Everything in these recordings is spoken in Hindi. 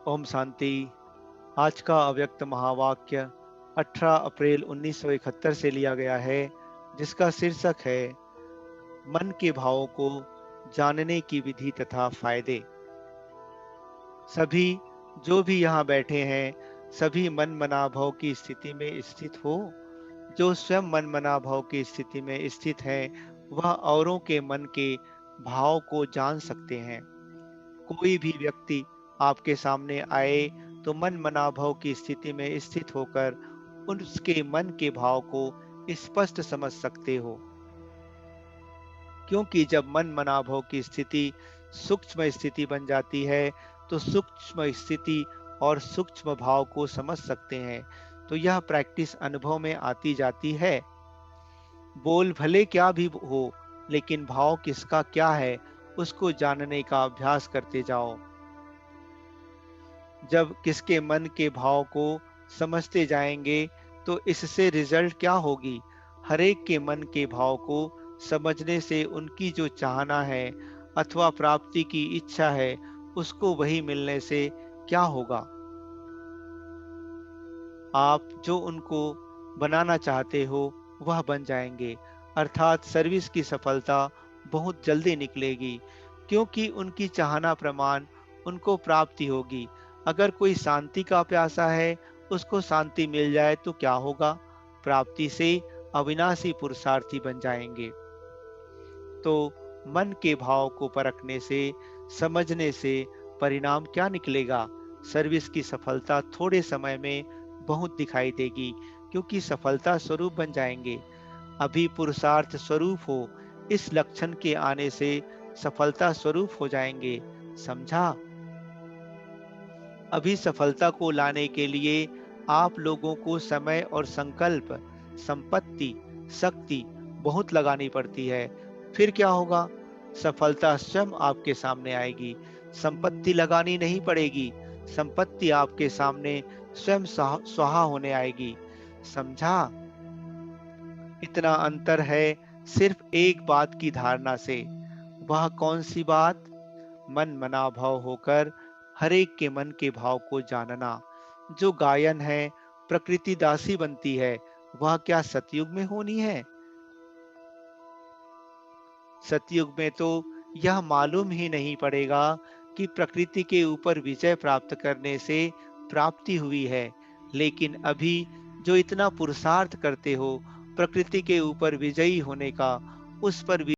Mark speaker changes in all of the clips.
Speaker 1: ओम शांति। आज का अव्यक्त महावाक्य 18 अप्रैल 1971 से लिया गया है, जिसका शीर्षक है मन के भावों को जानने की विधि तथा फायदे। सभी जो भी यहाँ बैठे हैं, सभी मन मनाभव की स्थिति में स्थित हो। जो स्वयं मन मनाभव की स्थिति में स्थित है, वह औरों के मन के भाव को जान सकते हैं। कोई भी व्यक्ति आपके सामने आए तो मन मनाभव की स्थिति में स्थित होकर उसके मन के भाव को स्पष्ट समझ सकते हो, क्योंकि जब मन मनाभव की स्थिति सूक्ष्म स्थिति बन जाती है तो सूक्ष्म स्थिति और सूक्ष्म भाव को समझ सकते हैं। तो यह प्रैक्टिस अनुभव में आती जाती है। बोल भले क्या भी हो, लेकिन भाव किसका क्या है, उसको जानने का अभ्यास करते जाओ। जब किसके मन के भाव को समझते जाएंगे तो इससे रिजल्ट क्या होगी? हरेक के मन के भाव को समझने से उनकी जो चाहना है अथवा प्राप्ति की इच्छा है, उसको वही मिलने से क्या होगा? आप जो उनको बनाना चाहते हो वह बन जाएंगे, अर्थात सर्विस की सफलता बहुत जल्दी निकलेगी, क्योंकि उनकी चाहना प्रमाण उनको प्राप्ति होगी। अगर कोई शांति का प्यासा है, उसको शांति मिल जाए तो क्या होगा? प्राप्ति से अविनाशी पुरुषार्थी बन जाएंगे। तो मन के भाव को परखने से, समझने से परिणाम क्या निकलेगा? सर्विस की सफलता थोड़े समय में बहुत दिखाई देगी, क्योंकि सफलता स्वरूप बन जाएंगे। अभी पुरुषार्थ स्वरूप हो, इस लक्षण के आने से सफलता स्वरूप हो जाएंगे। समझा? अभी सफलता को लाने के लिए आप लोगों को समय और संकल्प, संपत्ति, शक्ति बहुत लगानी पड़ती है। फिर क्या होगा? सफलता स्वयं आपके सामने आएगी। संपत्ति लगानी नहीं पड़ेगी, संपत्ति आपके सामने स्वयं स्वाहा होने आएगी। समझा? इतना अंतर है सिर्फ एक बात की धारणा से। वह कौन सी बात? मन मनाभव होकर हरेक के मन के भाव को जानना। जो गायन है, प्रकृति दासी बनती है, वह क्या सतयुग में होनी है? सतयुग में तो यह मालूम ही नहीं पड़ेगा कि प्रकृति के ऊपर विजय प्राप्त करने से प्राप्ति हुई है। लेकिन अभी जो इतना पुरुषार्थ करते हो प्रकृति के ऊपर विजयी होने का, उस पर भी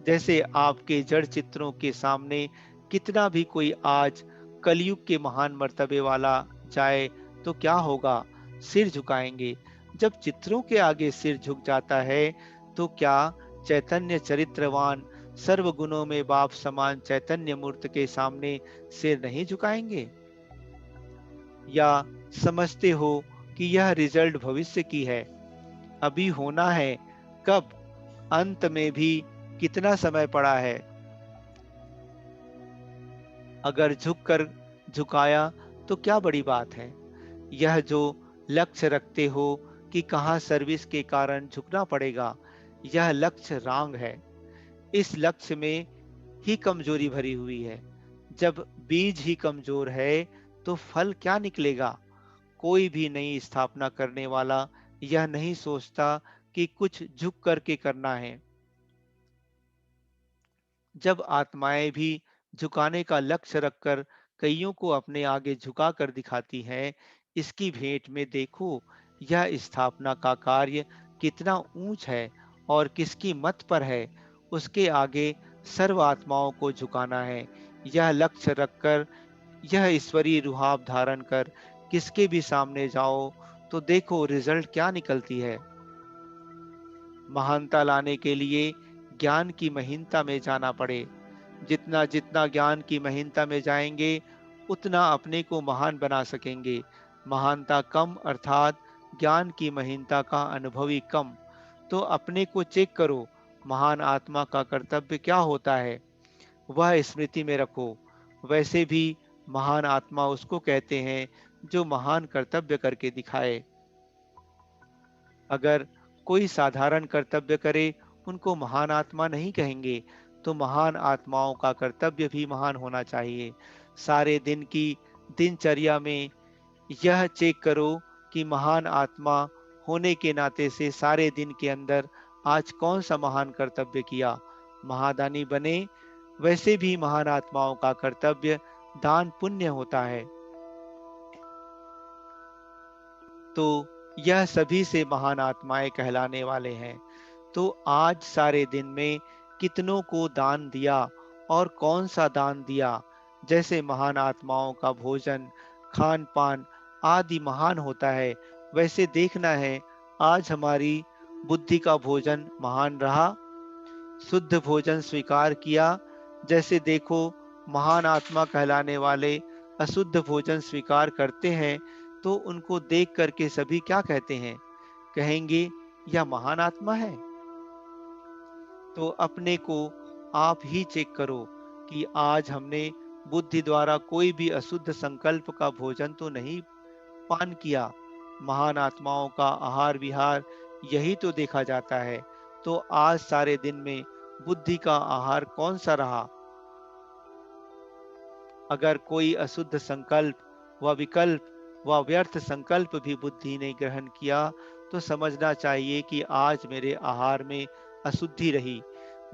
Speaker 1: जैसे आपके जड़ चित्रों के सामने कितना भी कोई आज कलयुग के महान मर्तबे वाला जाए तो क्या होगा? सिर झुकाएंगे। जब चित्रों के आगे सिर झुक जाता है, तो क्या चैतन्य चरित्रवान सर्वगुणों में बाप समान चैतन्य मूर्त के सामने सिर नहीं झुकाएंगे? या समझते हो कि यह रिजल्ट भविष्य की है, अभी होना है? कब? अंत में भी कितना समय पड़ा है? अगर झुक कर झुकाया तो क्या बड़ी बात है? यह जो लक्ष्य रखते हो कि कहाँ सर्विस के कारण झुकना पड़ेगा, यह लक्ष्य रॉन्ग है। इस लक्ष्य में ही कमजोरी भरी हुई है। जब बीज ही कमजोर है तो फल क्या निकलेगा? कोई भी नई स्थापना करने वाला यह नहीं सोचता कि कुछ झुक करके करना है। जब आत्माएं भी झुकाने का लक्ष्य रखकर कईयों को अपने आगे झुका कर दिखाती हैं, इसकी भेंट में देखो यह स्थापना का कार्य कितना ऊंच है और किसकी मत पर है। उसके आगे सर्व आत्माओं को झुकाना है। यह लक्ष्य रखकर, यह ईश्वरीय रुहाब धारण कर किसके भी सामने जाओ तो देखो रिजल्ट क्या निकलती है। महानता लाने के लिए ज्ञान की महीनता में जाना पड़े। जितना जितना ज्ञान की महीनता में जाएंगे, उतना अपने को महान बना सकेंगे। महानता कम अर्थात ज्ञान की महीनता का अनुभवी कम। तो अपने को चेक करो, महान आत्मा का कर्तव्य क्या होता है, वह स्मृति में रखो। वैसे भी महान आत्मा उसको कहते हैं जो महान कर्तव्य करके दिखाए। अगर कोई साधारण कर्तव्य करे, उनको महान आत्मा नहीं कहेंगे। तो महान आत्माओं का कर्तव्य भी महान होना चाहिए। सारे दिन की दिनचर्या में यह चेक करो कि महान आत्मा होने के नाते से सारे दिन के अंदर आज कौन सा महान कर्तव्य किया। महादानी बने। वैसे भी महान आत्माओं का कर्तव्य दान पुण्य होता है। तो यह सभी से महान आत्माएं कहलाने वाले हैं। तो आज सारे दिन में कितनों को दान दिया और कौन सा दान दिया? जैसे महान आत्माओं का भोजन, खान पान आदि महान होता है, वैसे देखना है आज हमारी बुद्धि का भोजन महान रहा, शुद्ध भोजन स्वीकार किया। जैसे देखो महान आत्मा कहलाने वाले अशुद्ध भोजन स्वीकार करते हैं, तो उनको देख करके सभी क्या कहते हैं? कहेंगे यह महान आत्मा है। तो अपने को आप ही चेक करो कि आज हमने बुद्धि द्वारा कोई भी अशुद्ध संकल्प का भोजन तो नहीं पान किया। महान आत्माओं का आहार विहार यही तो देखा जाता है। तो आज सारे दिन में बुद्धि का आहार कौन सा रहा? अगर कोई अशुद्ध संकल्प व विकल्प व व्यर्थ संकल्प भी बुद्धि ने ग्रहण किया, तो समझना चाहिए कि आज मेरे आहार में अशुद्धि रही।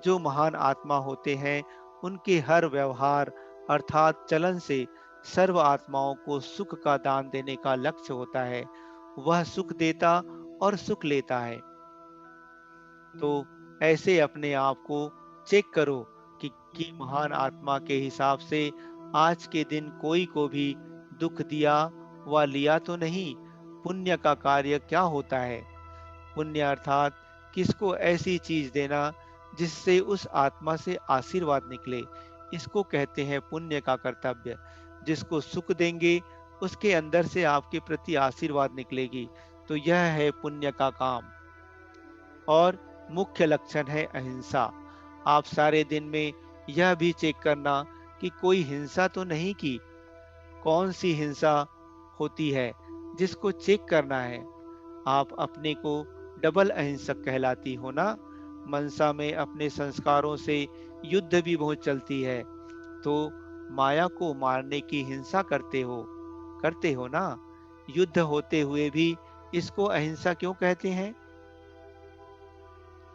Speaker 1: जो महान आत्मा होते हैं, उनके हर व्यवहार अर्थात चलन से सर्व आत्माओं को सुख का दान देने का लक्ष्य होता है। वह सुख देता और सुख लेता है। तो ऐसे अपने आप को चेक करो कि महान आत्मा के हिसाब से आज के दिन कोई को भी दुख दिया व लिया तो नहीं। पुण्य का कार्य क्या होता है? पुण्य अर्थात किसको ऐसी चीज देना जिससे उस आत्मा से आशीर्वाद निकले, इसको कहते हैं पुण्य का कर्तव्य। जिसको सुख देंगे, उसके अंदर से आपके प्रति आशीर्वाद निकलेगी, तो यह है पुण्य का काम। और मुख्य लक्षण है अहिंसा। आप सारे दिन में यह भी चेक करना कि कोई हिंसा तो नहीं की। कौन सी हिंसा होती है, जिसको चेक करना है। आप अपने को डबल अहिंसक कहलाती हो ना। मनसा में अपने संस्कारों से युद्ध भी बहुत चलती है, तो माया को मारने की हिंसा करते हो ना। युद्ध होते हुए भी इसको अहिंसा क्यों कहते हैं?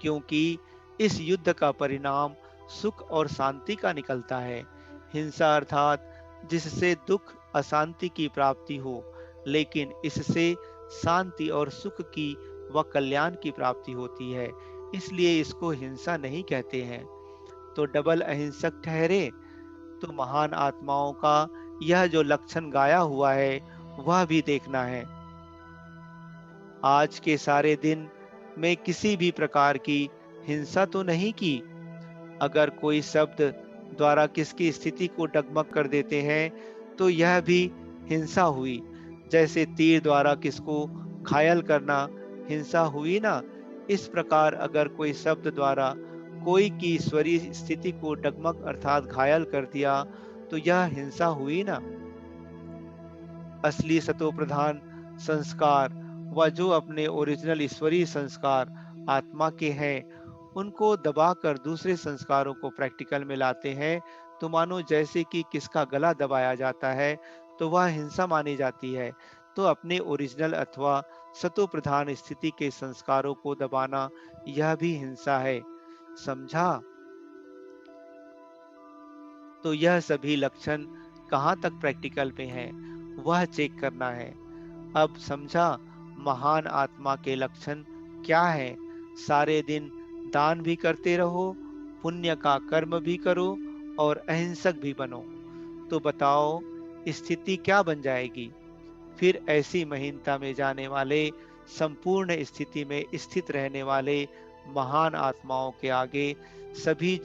Speaker 1: क्योंकि इस युद्ध का परिणाम सुख और शांति का निकलता है। हिंसा अर्थात जिससे दुख अशांति की प्राप्ति हो, लेकिन इससे शांति और सुख की व कल्याण की प्राप्ति होती है, इसलिए इसको हिंसा नहीं कहते हैं। तो डबल अहिंसक ठहरे। तो महान आत्माओं का यह जो लक्षण गाया हुआ है वह भी देखना है। आज के सारे दिन में किसी भी प्रकार की हिंसा तो नहीं की। अगर कोई शब्द द्वारा किसकी स्थिति को डगमग कर देते हैं तो यह भी हिंसा हुई। जैसे तीर द्वारा किसको घायल करना हिंसा हुई ना, इस प्रकार अगर कोई शब्द द्वारा कोई की ईश्वरीय स्थिति को डगमग अर्थात घायल कर दिया तो यह हिंसा हुई ना। असली सतोप्रधान संस्कार व जो अपने ओरिजिनल ईश्वरीय संस्कार आत्मा के हैं, उनको दबाकर दूसरे संस्कारों को प्रैक्टिकल में लाते हैं, तो मानो जैसे कि किसका गला दबाया जाता है तो वह हिंसा मानी जाती है। तो अपने ओरिजिनल अथवा सतो प्रधान स्थिति के संस्कारों को दबाना यह भी हिंसा है। समझा? तो यह सभी लक्षण कहाँ तक प्रैक्टिकल में है वह चेक करना है। अब समझा महान आत्मा के लक्षण क्या है? सारे दिन दान भी करते रहो, पुण्य का कर्म भी करो और अहिंसक भी बनो। तो बताओ स्थिति क्या बन जाएगी? फिर ऐसी महीनता में जाने वाले, संपूर्ण स्थिति में स्थित रहने वाले महान आत्माओं के आगे सभी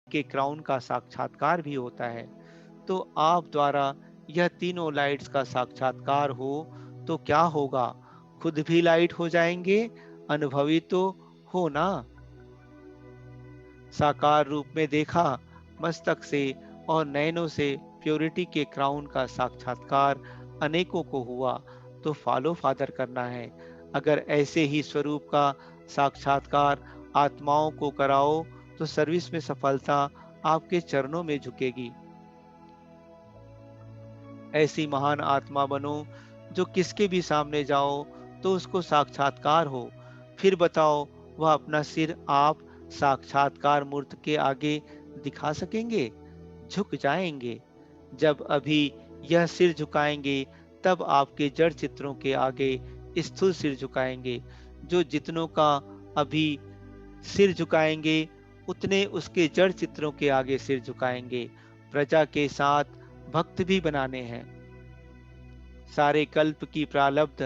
Speaker 1: के क्राउन का साक्षात्कार भी होता है। तो आप द्वारा यह तीनों लाइट्स का साक्षात्कार हो तो क्या होगा? खुद भी लाइट हो जाएंगे, अनुभवी तो हो ना। साकार रूप में देखा, मस्तक से और नयनों से प्योरिटी के क्राउन का साक्षात्कार अनेकों को हुआ तो फॉलो फादर करना है। अगर ऐसे ही स्वरूप का साक्षात्कार आत्माओं को कराओ तो सर्विस में सफलता आपके चरणों में झुकेगी। ऐसी महान आत्मा बनो जो किसके भी सामने जाओ तो उसको साक्षात्कार हो। फिर बताओ वह अपना सिर आप साक्षात्कार मूर्त के आगे दिखा सकेंगे? झुक जाएंगे। जब अभी यह सिर झुकाएंगे तब आपके जड़ चित्रों के आगे स्थूल सिर झुकाएंगे। जो जितनों का अभी सिर झुकाएंगे उतने उसके जड़ चित्रों के आगे सिर झुकाएंगे। प्रजा के साथ भक्त भी बनाने हैं। सारे कल्प की प्रारब्ध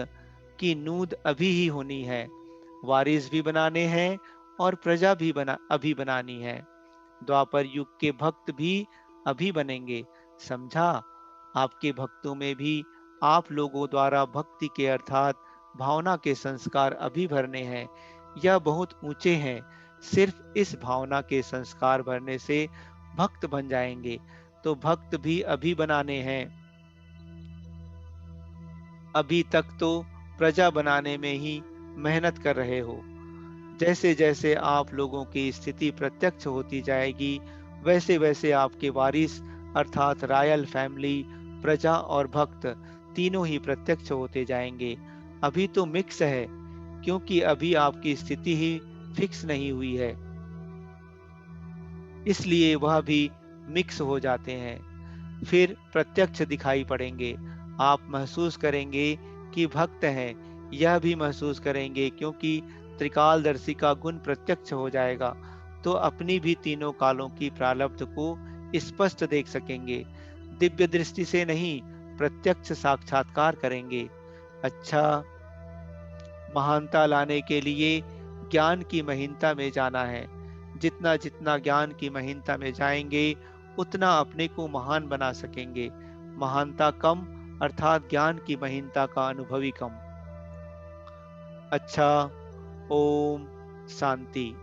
Speaker 1: की नूद अभी ही होनी है। वारिस भी बनाने हैं और प्रजा भी अभी बनानी है। द्वापर युग के भक्त भी अभी बनेंगे। समझा? आपके भक्तों में भी आप लोगों द्वारा भक्ति के अर्थात भावना के संस्कार अभी भरने हैं। यह बहुत ऊंचे हैं। सिर्फ इस भावना के संस्कार भरने से भक्त बन जाएंगे। तो भक्त भी अभी बनाने हैं। अभी तक तो प्रजा बनाने में ही मेहनत कर रहे हो। जैसे जैसे आप लोगों की स्थिति प्रत्यक्ष होती जाएगी वैसे वैसे आपके वारिस अर्थात रॉयल फैमिली, प्रजा और भक्त तीनों ही प्रत्यक्ष होते जाएंगे। अभी तो मिक्स है क्योंकि अभी आपकी स्थिति ही फिक्स नहीं हुई है। इसलिए वह भी मिक्स हो जाते हैं। फिर प्रत्यक्ष दिखाई पड़ेंगे। आप महसूस करेंगे कि भक्त हैं, यह भी महसूस करेंगे क्योंकि त्रिकालदर्शी का गुण प्रत्यक्ष हो जाएगा, तो अपनी भी तीनों कालों की प्रारब्ध को स्पष्ट देख सकेंगे। दिव्य दृष्टि से नहीं, प्रत्यक्ष साक्षात्कार करेंगे। अच्छा, महानता लाने के लिए ज्ञान की महीनता में जाना है। जितना जितना ज्ञान की महीनता में जाएंगे, उतना अपने को महान बना सकेंगे। महानता कम अर्थात ज्ञान की महीनता का अनुभवी कम। अच्छा, ओम शांति।